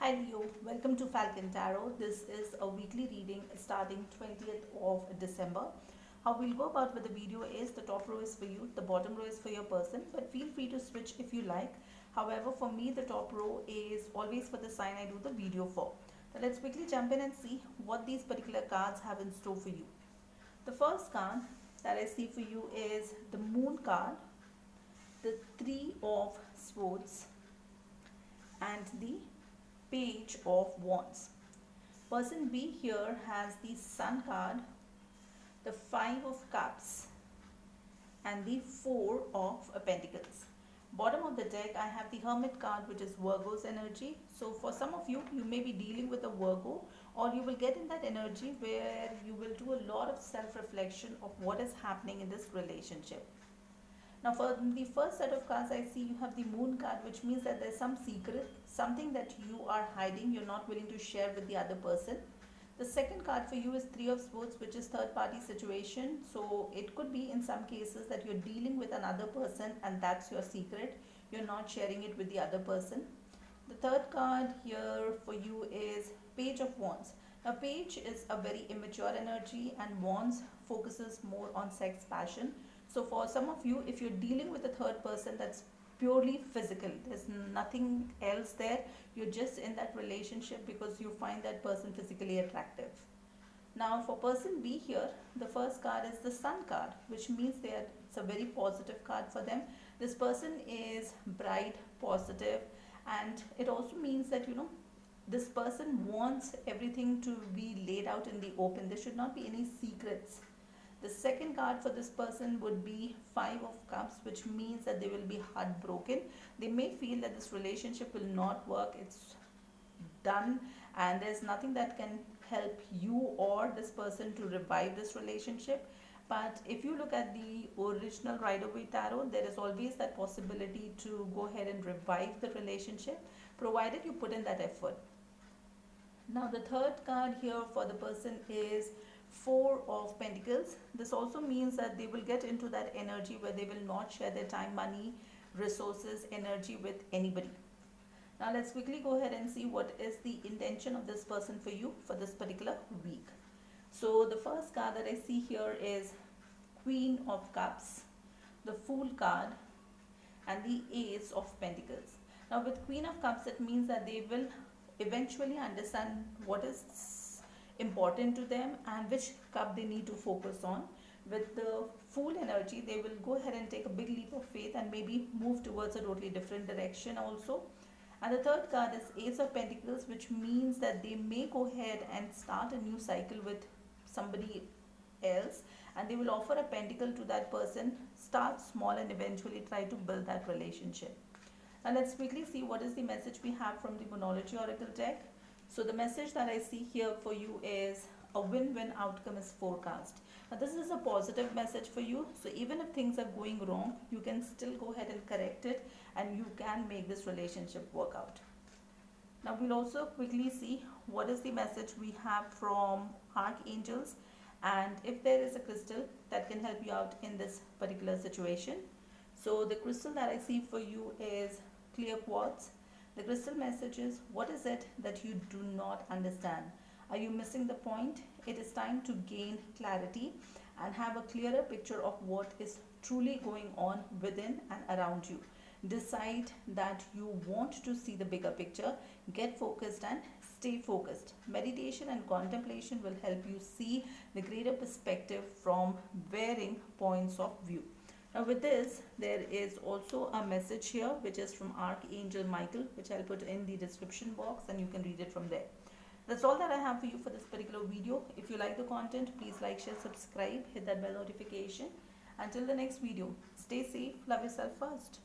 Hi Leo, welcome to Falcon Tarot. This is a weekly reading starting 20th of December. How we'll go about with the video is the top row is for you, the bottom row is for your person, but feel free to switch if you like. However, for me, the top row is always for the sign I do the video for. Now let's quickly jump in and see what these particular cards have in store for you. The first card that I see for you is the Moon card, the Three of Swords, and the Page of Wands. Person B here has the Sun card, the Five of Cups, and the Four of Pentacles. Bottom of the deck, I have the Hermit card, which is Virgo's energy. So for some of you, you may be dealing with a Virgo, or you will get in that energy where you will do a lot of self-reflection of what is happening in this relationship. Now for the first set of cards, I see you have the Moon card, which means that there's some secret, something that you are hiding, you're not willing to share with the other person. The second card for you is Three of Swords, which is third party situation. So it could be in some cases that you're dealing with another person and that's your secret. You're not sharing it with the other person. The third card here for you is Page of Wands. Now Page is a very immature energy and Wands focuses more on sex passion. So for some of you, if you're dealing with a third person that's purely physical, there's nothing else there, you're just in that relationship because you find that person physically attractive. Now for person B here, the first card is the Sun card, which means it's a very positive card for them. This person is bright, positive, and it also means that this person wants everything to be laid out in the open. There should not be any secrets. The second card for this person would be Five of Cups, which means that they will be heartbroken. They may feel that this relationship will not work. It's done and there's nothing that can help you or this person to revive this relationship. But if you look at the original Rider-Waite Tarot, there is always that possibility to go ahead and revive the relationship, provided you put in that effort. Now the third card here for the person is Four of Pentacles. This also means that they will get into that energy where they will not share their time, money, resources, energy with anybody. Now let's quickly go ahead and see what is the intention of this person for you for this particular week. So the first card that I see here is Queen of Cups, the Fool card, and the Ace of Pentacles. Now with Queen of Cups, it means that they will eventually understand what is important to them and which cup they need to focus on. With the Fool energy, they will go ahead and take a big leap of faith and maybe move towards a totally different direction also. And the third card is Ace of Pentacles, which means that they may go ahead and start a new cycle with somebody else, and they will offer a pentacle to that person, start small and eventually try to build that relationship. Now let's quickly see what is the message we have from the Moonology Oracle deck. So the message that I see here for you is a win-win outcome is forecast. Now this is a positive message for you. So even if things are going wrong, you can still go ahead and correct it and you can make this relationship work out. Now we'll also quickly see what is the message we have from archangels and if there is a crystal that can help you out in this particular situation. So the crystal that I see for you is clear quartz. The crystal message is, what is it that you do not understand? Are you missing the point? It is time to gain clarity and have a clearer picture of what is truly going on within and around you. Decide that you want to see the bigger picture, get focused and stay focused. Meditation and contemplation will help you see the greater perspective from varying points of view. Now with this, there is also a message here which is from Archangel Michael, which I'll put in the description box and you can read it from there. That's all that I have for you for this particular video. If you like the content, please like, share, subscribe, hit that bell notification. Until the next video, stay safe, love yourself first.